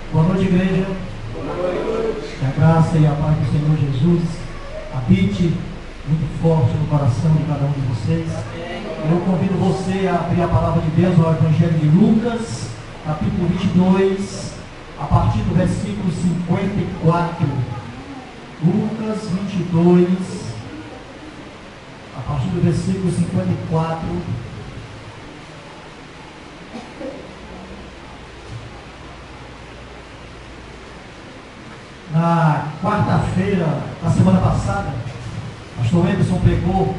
Boa noite, igreja. Boa noite. Que a graça e a paz do Senhor Jesus habite muito forte no coração de cada um de vocês. Eu convido você a abrir a palavra de Deus ao Evangelho de Lucas, capítulo 22, a partir do versículo 54. Lucas 22, a partir do versículo 54. Na quarta-feira da semana passada, o pastor Anderson pregou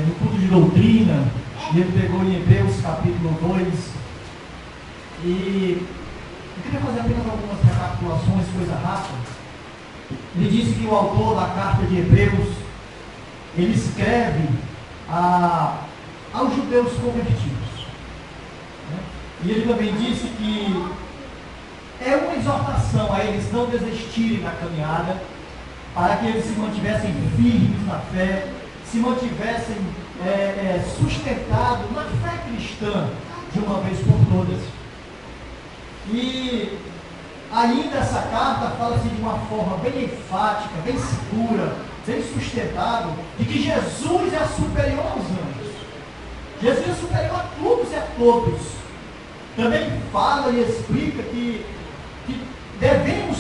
no culto de doutrina, e ele pegou em Hebreus capítulo 2, e eu queria fazer apenas algumas recapitulações, coisa rápida. Ele disse que o autor da carta de Hebreus, ele escreve aos judeus convertidos, né? E ele também disse que é uma exortação a eles não desistirem da caminhada, para que eles se mantivessem firmes na fé, se mantivessem sustentados na fé cristã de uma vez por todas. E ainda essa carta fala-se de uma forma bem enfática, bem segura, bem sustentável, de que Jesus é superior aos anjos. Jesus é superior a todos e a todos. Também fala e explica que devemos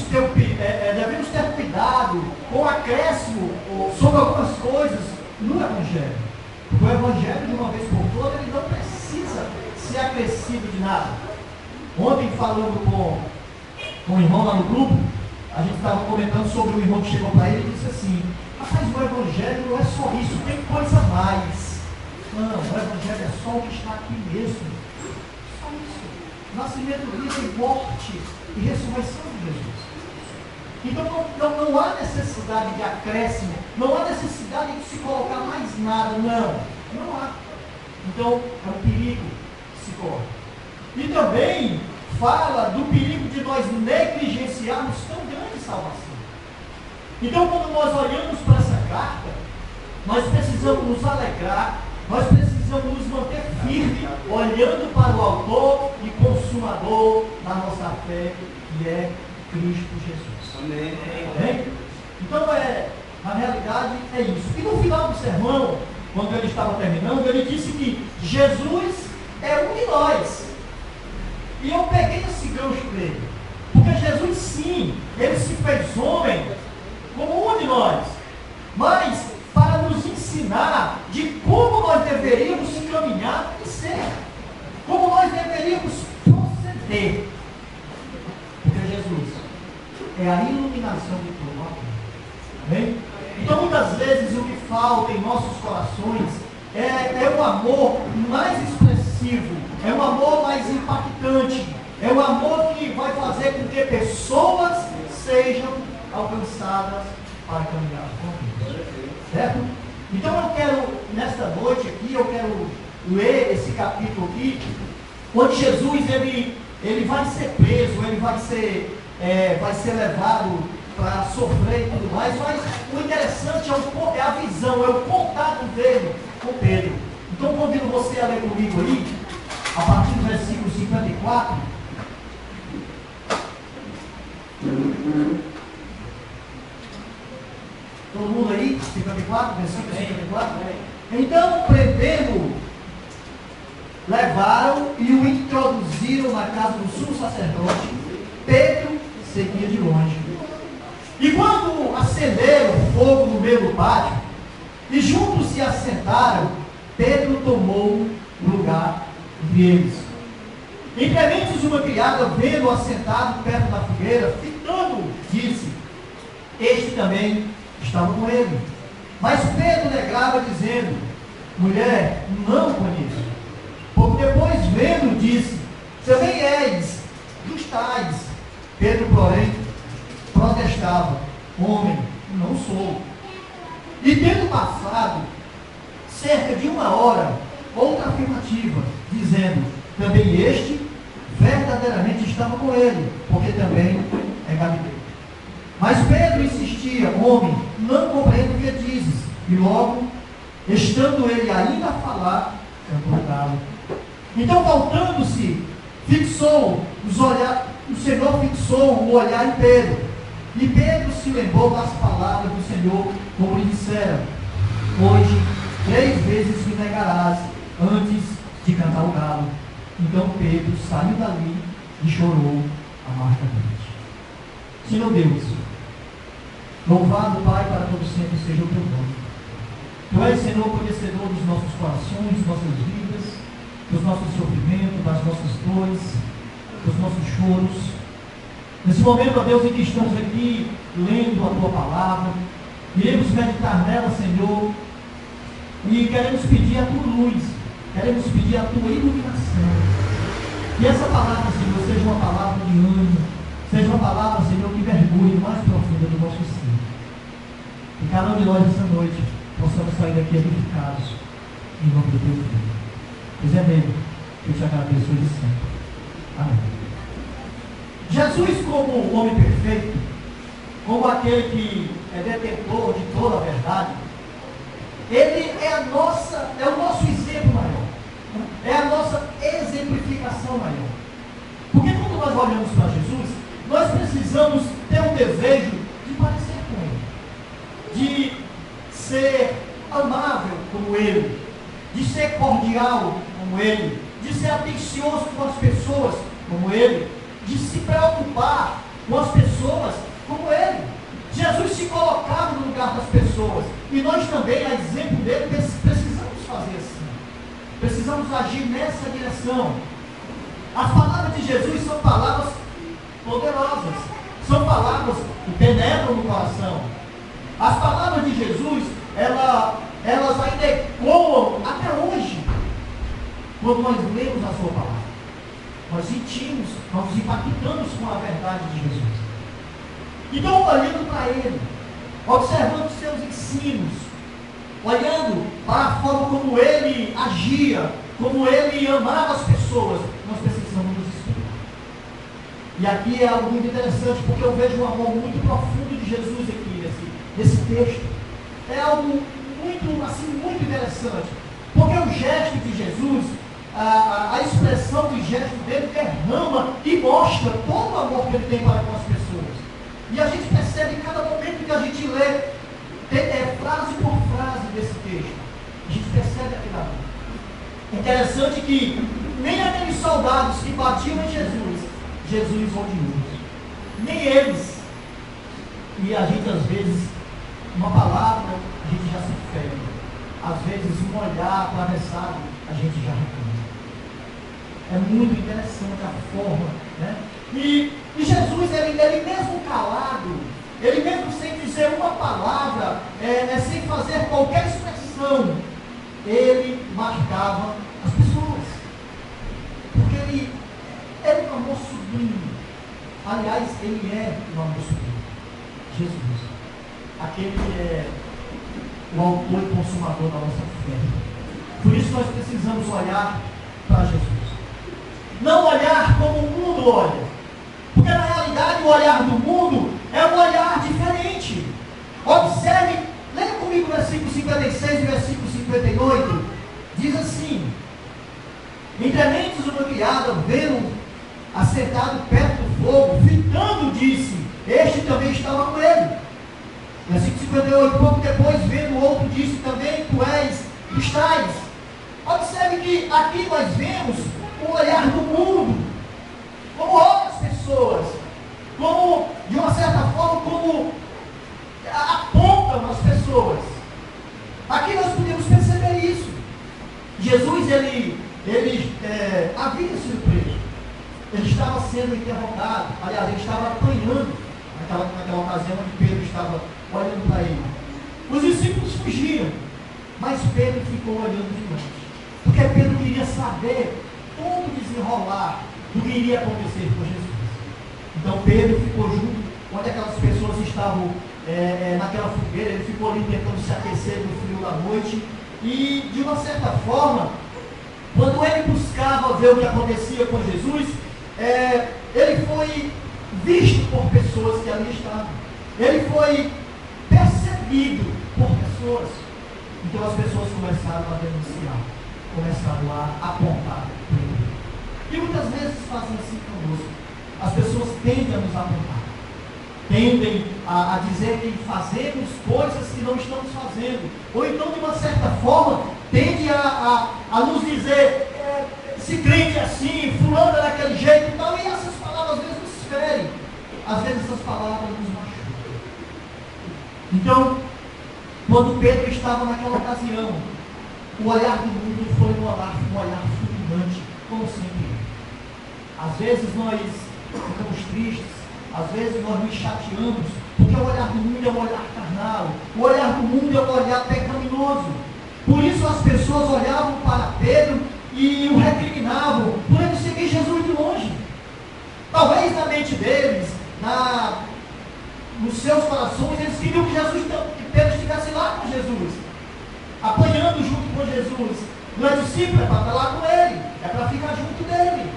ter cuidado com o acréscimo sobre algumas coisas no Evangelho. Porque o Evangelho, de uma vez por todas, ele não precisa ser acrescido de nada. Ontem, falando com o irmão lá no grupo, a gente estava comentando sobre o irmão que chegou para ele e disse assim: rapaz, o Evangelho não é só isso, tem coisa a mais. Não, o Evangelho é só o que está aqui mesmo. Só isso. Nascimento, vida e morte e ressurreição de Jesus. Então não há necessidade de acréscimo, não há necessidade de se colocar mais nada, não há. Então é um perigo que se corre. E também fala do perigo de nós negligenciarmos tão grande salvação. Então, quando nós olhamos para essa carta, nós precisamos nos alegrar, nós precisamos nos manter firmes, olhando para o autor e consumador da nossa fé, que é Cristo Jesus. Amém. Amém? Então, na realidade, é isso. E no final do sermão, quando ele estava terminando, ele disse que Jesus é um de nós. E eu peguei esse gancho dele. Porque Jesus, sim, ele se fez homem como um de nós. Mas para nos ensinar de como nós deveríamos caminhar e ser. Como nós deveríamos proceder. Porque Jesus é a iluminação de tudo. Amém? Então, muitas vezes, o que falta em nossos corações é um amor mais expressivo, é um amor mais impactante, é um amor que vai fazer com que pessoas sejam alcançadas para caminhar com Deus. Certo? Então eu quero, nesta noite aqui, eu quero ler esse capítulo aqui, onde Jesus ele vai ser preso, ele vai ser levado para sofrer e tudo mais, mas o interessante é a visão, é o contato dele com Pedro. Então convido você a ler comigo aí, a partir do versículo 54. Todo mundo aí? 54, versículo 54? Então, prendendo, levaram e o introduziram na casa do sumo sacerdote. Pedro seguia de longe. E quando acenderam fogo no meio do pátio, e juntos se assentaram, Pedro tomou o lugar entre eles. Entre uma criada, vendo-o assentado perto da fogueira, fitando, disse: este também estava com ele. Mas Pedro negava, dizendo: mulher, não conheço. Pouco depois, vendo, disse: também és dos tais. Pedro, porém, protestava: homem, não sou. E tendo passado cerca de 1 hora, outra afirmativa, dizendo: também este verdadeiramente estava com ele, porque também é Galileu. Mas Pedro insistia: homem, não compreendo o que dizes. E logo, estando ele ainda a falar, cantou o galo. Então, voltando-se, o Senhor fixou o olhar em Pedro. E Pedro se lembrou das palavras do Senhor, como lhe dissera: hoje 3 vezes me negarás antes de cantar o galo. Então Pedro saiu dali e chorou amargamente. Senhor Deus, louvado Pai, para todo sempre seja o teu nome. Tu és, Senhor, conhecedor dos nossos corações, das nossas vidas, dos nossos sofrimentos, das nossas dores, dos nossos choros. Nesse momento, ó Deus, em que estamos aqui lendo a tua palavra, iremos meditar nela, Senhor, e queremos pedir a tua luz, queremos pedir a tua iluminação. E essa palavra, Senhor, seja uma palavra de ânimo, seja uma palavra, Senhor, que mergulhe mais profunda do nosso ser. E cada um de nós, essa noite, possamos sair daqui edificados, em nome do teu Filho. Pois é nele que eu te agradeço hoje sempre. Amém. Jesus, como o homem perfeito, como aquele que é detentor de toda a verdade, ele é o nosso exemplo maior, é a nossa exemplificação maior. Porque quando nós olhamos para Jesus, nós precisamos ter um desejo de parecer com ele, de ser amável como ele, de ser cordial como ele, de ser atencioso com as pessoas como ele, de se preocupar com as pessoas como ele. Jesus se colocava no lugar das pessoas, e nós também, a exemplo dele, precisamos fazer assim, precisamos agir nessa direção. As palavras de Jesus são palavras poderosas, são palavras que penetram no coração. As palavras de Jesus, elas ainda ecoam até hoje, quando nós lemos a sua palavra. Nós sentimos, nós nos impactamos com a verdade de Jesus. Então, olhando para ele, observando os seus ensinos, olhando para a forma como ele agia, como ele amava as pessoas, nós precisamos nos inspirar. E aqui é algo muito interessante, porque eu vejo um amor muito profundo de Jesus aqui nesse texto. É algo muito interessante, porque o gesto de Jesus, a expressão do gesto dele derrama e mostra todo o amor que ele tem para com as pessoas. E a gente percebe em cada momento que a gente lê, frase por frase desse texto, a gente percebe aquele amor. É interessante que nem aqueles soldados que batiam em Jesus odiou. Nem eles. E a gente, às vezes, uma palavra, a gente já se fere. Às vezes, um olhar atravessado, a gente já reclama. É muito interessante a forma, né? E Jesus, ele mesmo calado, ele mesmo sem dizer uma palavra, sem fazer qualquer expressão, ele marcava as pessoas. Porque ele é um amor sublime. Aliás, ele é um amor sublime. Jesus, aquele que é o autor e consumador da nossa fé. Por isso nós precisamos olhar para Jesus. Não olhar como o mundo olha. Porque na realidade o olhar do mundo é um olhar diferente. Observe, leia comigo o versículo 56 e versículo 58. Diz assim: Entrementes uma criada, vendo assentado perto do fogo, fitando, disse: Este também estava com ele. Versículo 58, pouco depois, vendo o outro, disse também: Tu estás. Observe que aqui nós vemos o olhar do mundo, como olha as pessoas, como, de uma certa forma, como apontam as pessoas. Aqui nós podemos perceber isso. Jesus, ele havia sido preso, ele estava sendo interrogado, aliás, ele estava apanhando, naquela ocasião onde Pedro estava olhando para ele. Os discípulos fugiram, mas Pedro ficou olhando de longe, porque Pedro queria saber como desenrolar do que iria acontecer com Jesus. Então Pedro ficou junto, onde aquelas pessoas estavam naquela fogueira, ele ficou ali tentando se aquecer no frio da noite, e de uma certa forma, quando ele buscava ver o que acontecia com Jesus, ele foi visto por pessoas que ali estavam, ele foi percebido por pessoas. Então as pessoas começaram a denunciar, começaram a apontar para ele. E muitas vezes fazem assim conosco. As pessoas tendem a nos apontar, tendem a dizer que fazemos coisas que não estamos fazendo, ou então de uma certa forma tende a nos dizer, se crente assim, fulano é daquele jeito e tal, e essas palavras às vezes nos ferem, às vezes essas palavras nos machucam. Então, quando Pedro estava naquela ocasião, o olhar do mundo foi um olhar fulminante, como sempre. Às vezes nós ficamos tristes, às vezes nós nos chateamos, porque o olhar do mundo é um olhar carnal, o olhar do mundo é um olhar pecaminoso. Por isso as pessoas olhavam para Pedro e o recriminavam por ele seguir Jesus de longe. Talvez na mente deles, nos seus corações, eles queriam que Pedro estivesse lá com Jesus, apanhando junto com Jesus. Não é discípulo, é para estar lá com ele, é para ficar junto dele.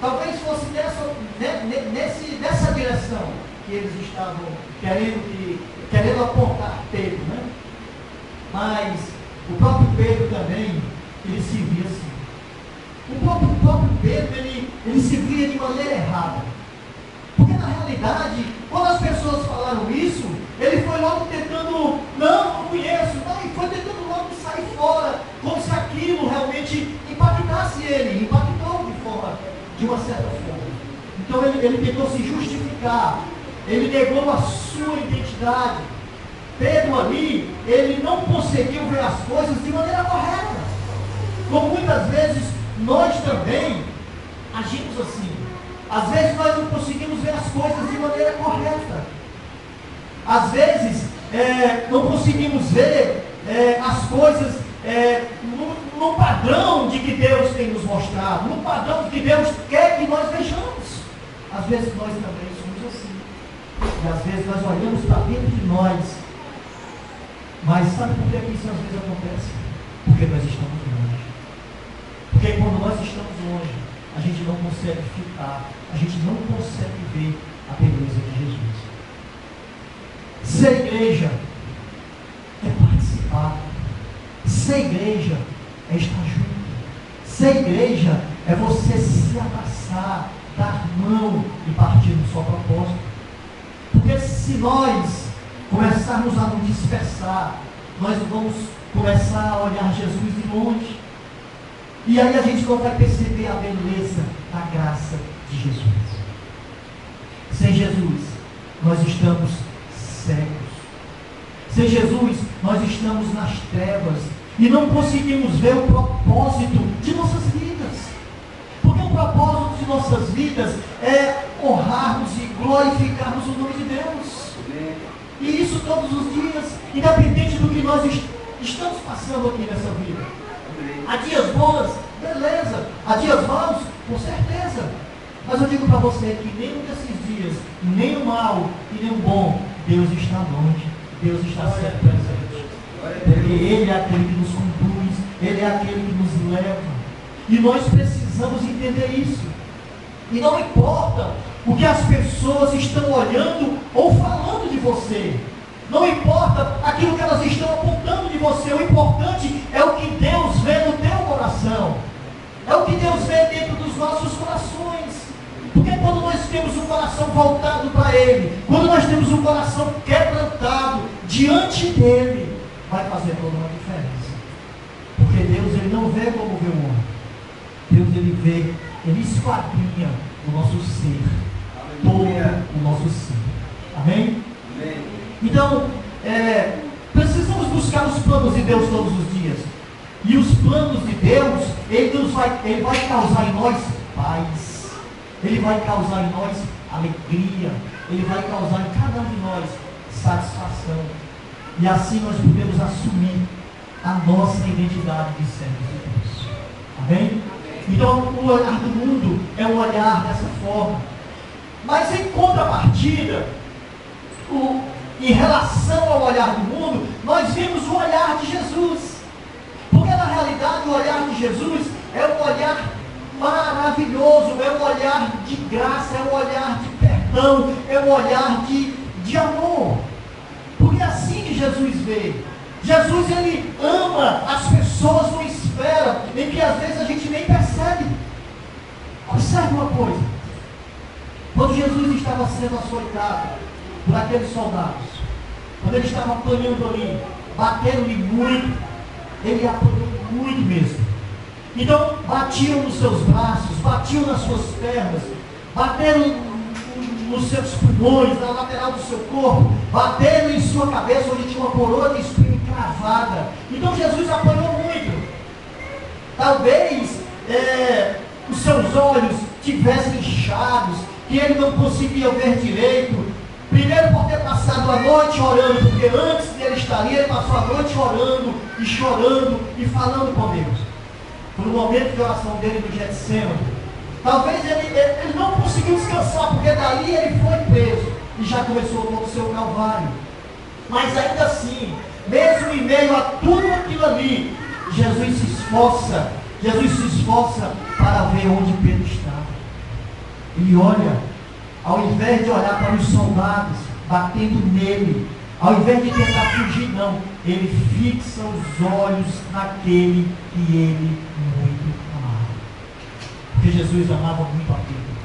Talvez fosse nessa direção que eles estavam querendo apontar Pedro, né? Mas o próprio Pedro também, ele se via assim. O próprio Pedro, ele se via de maneira errada. Porque na realidade, quando as pessoas falaram isso, ele foi logo tentando, não conheço, não, e foi tentando logo sair fora, como se aquilo realmente impactasse ele, impactou de uma certa forma. Então ele tentou se justificar, ele negou a sua identidade. Pedro ali, ele não conseguiu ver as coisas de maneira correta. Como muitas vezes nós também agimos assim. Às vezes nós não conseguimos ver as coisas de maneira correta. Às vezes não conseguimos ver as coisas no padrão de que Deus tem nos mostrado, no padrão de que Deus quer que nós vejamos. Às vezes nós também somos assim. E às vezes nós olhamos para dentro de nós. Mas sabe por que isso às vezes acontece? Porque nós estamos longe. Porque quando nós estamos longe, a gente não consegue ficar, a gente não consegue ver a beleza de Jesus. Ser igreja é participar. Ser igreja é estar junto. Ser igreja é você se abraçar, dar mão e partir no seu propósito. Porque se nós começarmos a nos dispersar, nós vamos começar a olhar Jesus de longe. E aí a gente não vai perceber a beleza da graça de Jesus. Sem Jesus, nós estamos cegos. Sem Jesus, nós estamos nas trevas e não conseguimos ver o propósito de nossas vidas. Porque o propósito de nossas vidas é honrarmos e glorificarmos o nome de Deus. E isso todos os dias, independente do que nós estamos passando aqui nessa vida. Há dias bons, beleza. Há dias maus, com certeza. Mas eu digo para você que nenhum desses dias, nem o mal e nem o bom, Deus está longe. Deus está sempre presente. Porque Ele é aquele que nos conduz, Ele é aquele que nos leva. E nós precisamos entender isso. E não importa o que as pessoas estão olhando ou falando de você. Não importa aquilo que elas estão apontando de você. O importante é o que Deus vê no teu coração. É o que Deus vê dentro dos nossos corações. Porque quando nós temos um coração voltado para Ele, quando nós temos um coração quebrantado diante dEle, vai fazer toda uma diferença. Porque Deus, Ele não vê como vê o homem. Deus, Ele vê, Ele esquadrinha o nosso ser. Todo o nosso ser. Amém? Amém. Então, precisamos buscar os planos de Deus todos os dias. E os planos de Deus, Ele vai causar em nós paz. Ele vai causar em nós alegria. Ele vai causar em cada um de nós satisfação. E assim nós podemos assumir a nossa identidade de servos de Deus. Amém? Então, o olhar do mundo é um olhar dessa forma. Mas em contrapartida, em relação ao olhar do mundo, nós vemos o olhar de Jesus. Porque na realidade o olhar de Jesus é um olhar maravilhoso, é um olhar de graça, é um olhar de perdão, é um olhar de amor. Porque é assim que Jesus vê. Jesus, Ele ama as pessoas numa esfera em que às vezes a gente nem percebe. Observe uma coisa. Quando Jesus estava sendo açoitado por aqueles soldados, quando ele estava apanhando ali, batendo-lhe muito, ele apanhou muito mesmo. Então, batiam nos seus braços, batiam nas suas pernas, bateram nos seus pulmões, na lateral do seu corpo, bateram em sua cabeça, onde tinha uma coroa de espinho cravada. Então, Jesus apanhou muito. Talvez os seus olhos tivessem inchados, que ele não conseguia ver direito. Primeiro por ter passado a noite orando, porque antes dele estar ali, ele passou a noite orando e falando com Deus. Foi no momento de oração dele no Getsemane. Talvez ele não conseguiu descansar, porque dali ele foi preso e já começou todo o seu calvário. Mas ainda assim, mesmo em meio a tudo aquilo ali, Jesus se esforça para ver onde Pedro estava. E olha, ao invés de olhar para os soldados batendo nele, ao invés de tentar fugir, não, ele fixa os olhos naquele que ele muito amava. Porque Jesus amava muito a Pedro,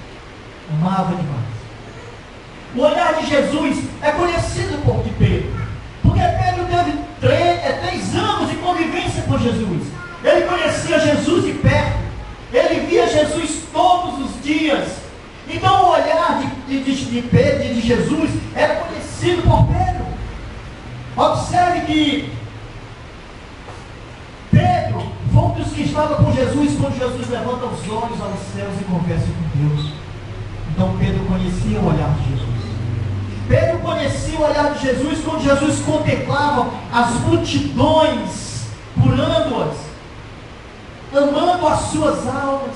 amava demais. O olhar de Jesus é conhecido por Pedro, porque Pedro teve 3 anos de convivência com Jesus. Ele conhecia Jesus de perto, ele via Jesus todos os dias. Então o olhar de Pedro e de Jesus era conhecido por Pedro. Observe que Pedro foi um dos que estava com Jesus quando Jesus levanta os olhos aos céus e conversa com Deus. Então Pedro conhecia o olhar de Jesus. Pedro conhecia o olhar de Jesus quando Jesus contemplava as multidões, curando-as, amando as suas almas.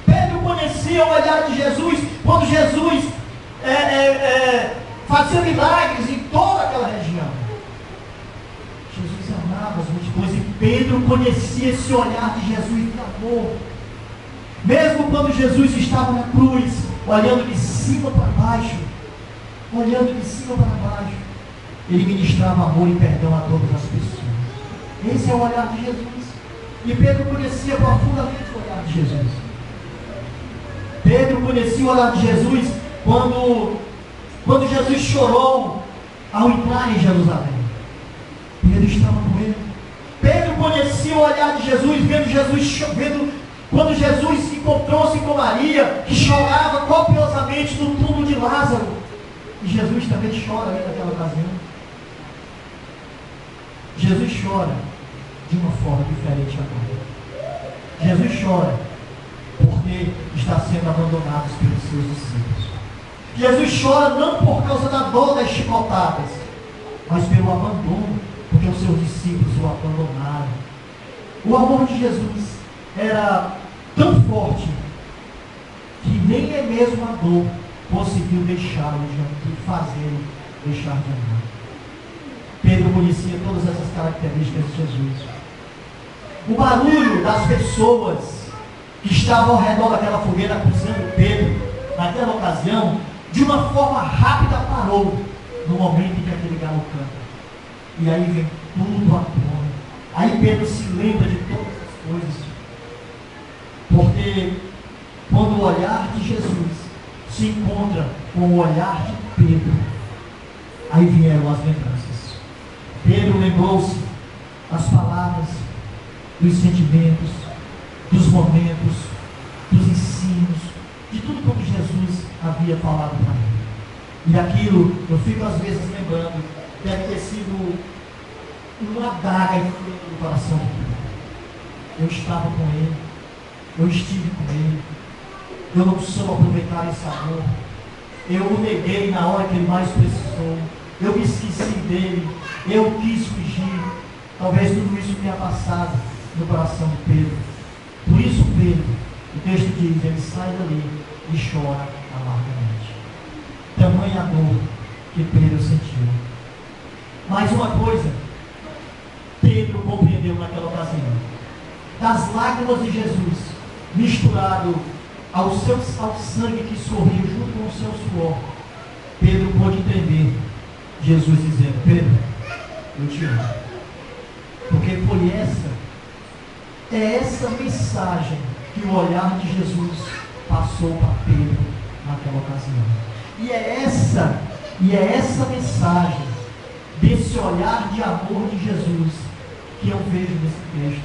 Pedro conhecia o olhar de Jesus quando Jesus fazia milagres em toda aquela região. Jesus amava as multidões e Pedro conhecia esse olhar de Jesus de amor. Mesmo quando Jesus estava na cruz, olhando de cima para baixo, ele ministrava amor e perdão a todas as pessoas. Esse é o olhar de Jesus. E Pedro conhecia profundamente o olhar de Jesus. Pedro conhecia o olhar de Jesus quando Jesus chorou ao entrar em Jerusalém. Pedro estava com ele. Pedro conhecia o olhar de Jesus, quando Jesus encontrou-se com Maria, que chorava copiosamente no túmulo de Lázaro. E Jesus também chora ali naquela ocasião. Jesus chora de uma forma diferente agora. Jesus chora porque está sendo abandonado pelos seus discípulos. Jesus chora não por causa da dor das chicotadas, mas pelo abandono, porque os seus discípulos o abandonaram. O amor de Jesus era tão forte que nem é mesmo a dor conseguiu deixá-lo de fazê-lo deixar de amar. Pedro conhecia todas essas características de Jesus. O barulho das pessoas que estavam ao redor daquela fogueira acusando Pedro, naquela ocasião, de uma forma rápida parou no momento em que aquele galo canta. E aí vem tudo à tona. Aí Pedro se lembra de todas as coisas. Porque quando o olhar de Jesus se encontra com o olhar de Pedro, aí vieram as lembranças. Pedro lembrou-se das palavras, dos sentimentos, dos momentos, dos ensinos, de tudo quanto Jesus havia falado para ele. E aquilo, eu fico às vezes lembrando, deve ter sido uma adaga no coração de Pedro. Eu estava com ele, eu estive com ele, eu não soube aproveitar esse amor, eu o neguei na hora que ele mais precisou, eu me esqueci dele, eu quis fugir. Talvez tudo isso tenha passado no coração de Pedro. Por isso Pedro, o texto diz, ele sai dali e chora amargamente. Tamanha dor que Pedro sentiu. Mais uma coisa, Pedro compreendeu naquela ocasião. Das lágrimas de Jesus, misturado ao sangue que escorria junto com o seu suor, Pedro pôde entender Jesus dizendo: Pedro, eu te amo. Porque foi essa mensagem que o olhar de Jesus passou para Pedro naquela ocasião. E é essa mensagem desse olhar de amor de Jesus que eu vejo nesse texto.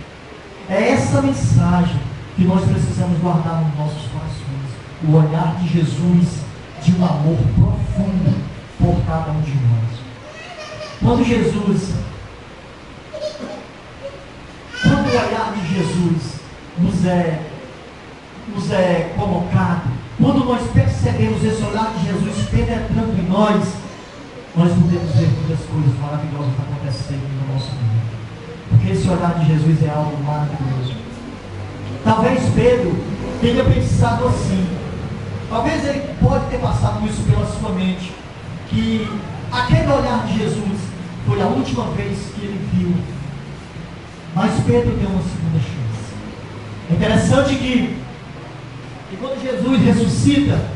É essa mensagem que nós precisamos guardar nos nossos corações. O olhar de Jesus de um amor profundo por cada um de nós. Quando o olhar de Jesus nos é colocado, quando nós percebemos esse olhar de Jesus penetrando em nós podemos ver muitas coisas maravilosas acontecendo no nosso mundo. Porque esse olhar de Jesus é algo maravilhoso. Talvez Pedro tenha pensado assim, talvez ele pode ter passado isso pela sua mente, que aquele olhar de Jesus foi a última vez que ele viu. Mas Pedro deu uma segunda chance. É interessante que quando Jesus ressuscita,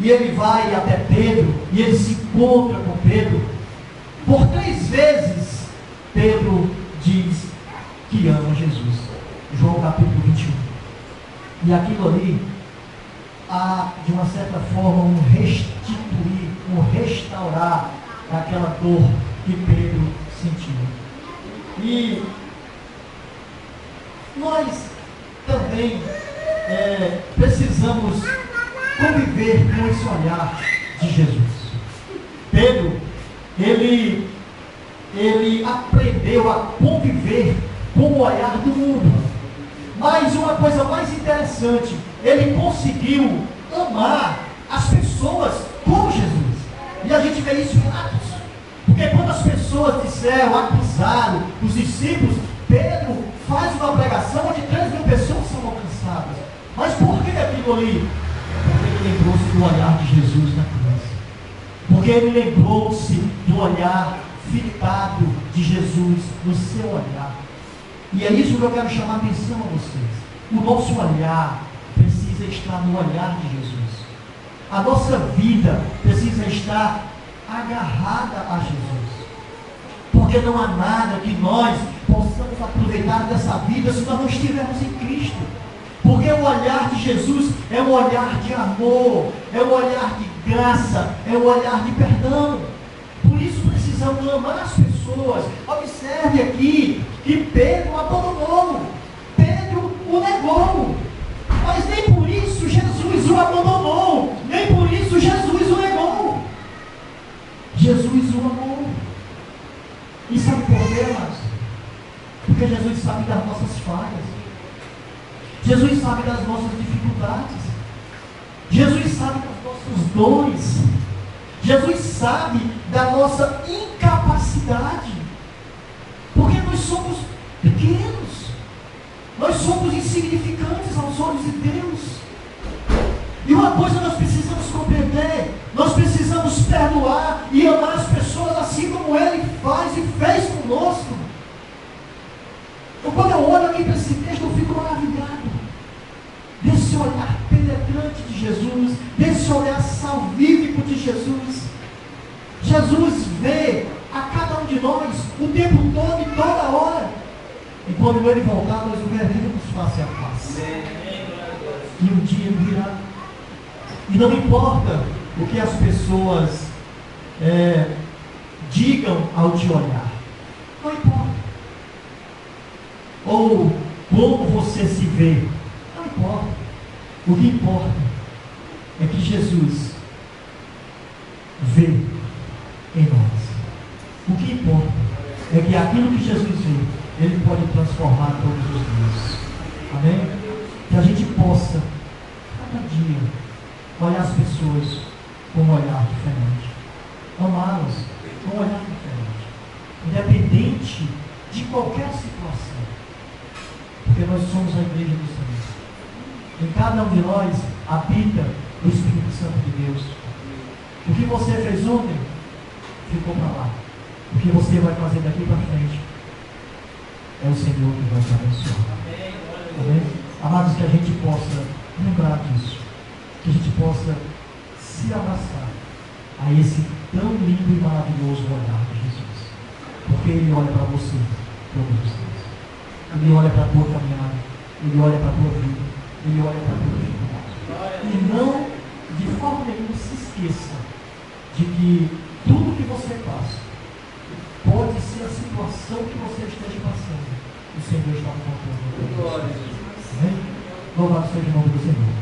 e ele vai até Pedro, e ele se encontra com Pedro, por 3 vezes Pedro diz que ama Jesus. João capítulo 21. E aquilo ali há, de uma certa forma, um restituir, um restaurar aquela dor que Pedro sentiu. E nós também precisamos conviver com esse olhar de Jesus. Pedro, ele aprendeu a conviver com o olhar do mundo. Mas uma coisa mais interessante, ele conseguiu amar as pessoas como Jesus. E a gente vê isso em Atos. Porque quando as pessoas disseram, acusaram os discípulos, Pedro faz uma pregação onde 3.000 pessoas são alcançadas. Mas por que aquilo ali? Porque ele lembrou-se do olhar de Jesus na cruz. Porque ele lembrou-se do olhar fitado de Jesus no seu olhar. E é isso que eu quero chamar a atenção a vocês. O nosso olhar precisa estar no olhar de Jesus. A nossa vida precisa estar agarrada a Jesus. Porque não há nada que nós possamos aproveitar dessa vida se nós não estivermos em Cristo. Porque o olhar de Jesus é um olhar de amor, é um olhar de graça, é um olhar de perdão. Por isso precisamos amar as pessoas. Observe aqui que Pedro abandonou, Pedro o negou, mas nem por isso Jesus o abandonou, nem por isso Jesus o negou. Jesus o amou. E sabe por quê, amados? Porque Jesus sabe das nossas falhas. Jesus sabe das nossas dificuldades. Jesus sabe dos nossos dons. Jesus sabe da nossa incapacidade. Porque nós somos pequenos. Nós somos insignificantes aos olhos de Deus. E uma coisa nós precisamos compreender: nós precisamos perdoar e amar as pessoas assim como Ele faz e fez conosco. Então, quando eu olho aqui para esse texto, eu fico maravilhado desse olhar penetrante de Jesus, desse olhar salvífico de Jesus. Jesus vê a cada um de nós o tempo todo e toda hora. E quando Ele voltar, nós o veremos face a face. E um dia virá. E não importa o que as pessoas digam ao te olhar. Não importa. Ou como você se vê. Não importa. O que importa é que Jesus vê em nós. O que importa é que aquilo que Jesus vê, Ele pode transformar todos os dias. Amém? Que a gente possa, cada dia, olhar as pessoas com um olhar diferente. Amá-las com um olhar diferente. Independente de qualquer situação. Porque nós somos a igreja do Senhor. Em cada um de nós habita o Espírito Santo de Deus. O que você fez ontem, ficou para lá. O que você vai fazer daqui para frente, é o Senhor que vai te abençoar. Amém? Amados, que a gente possa lembrar disso. Que a gente possa se abraçar a esse tão lindo e maravilhoso olhar de Jesus. Porque Ele olha para você todos os dias. Ele olha para a tua caminhada. Ele olha para a tua vida. Ele olha para Deus. E não, de forma nenhuma, se esqueça de que tudo que você passa pode ser a situação que você esteja passando. O Senhor está no controle. Glória a Deus. Louvado seja o nome do Senhor.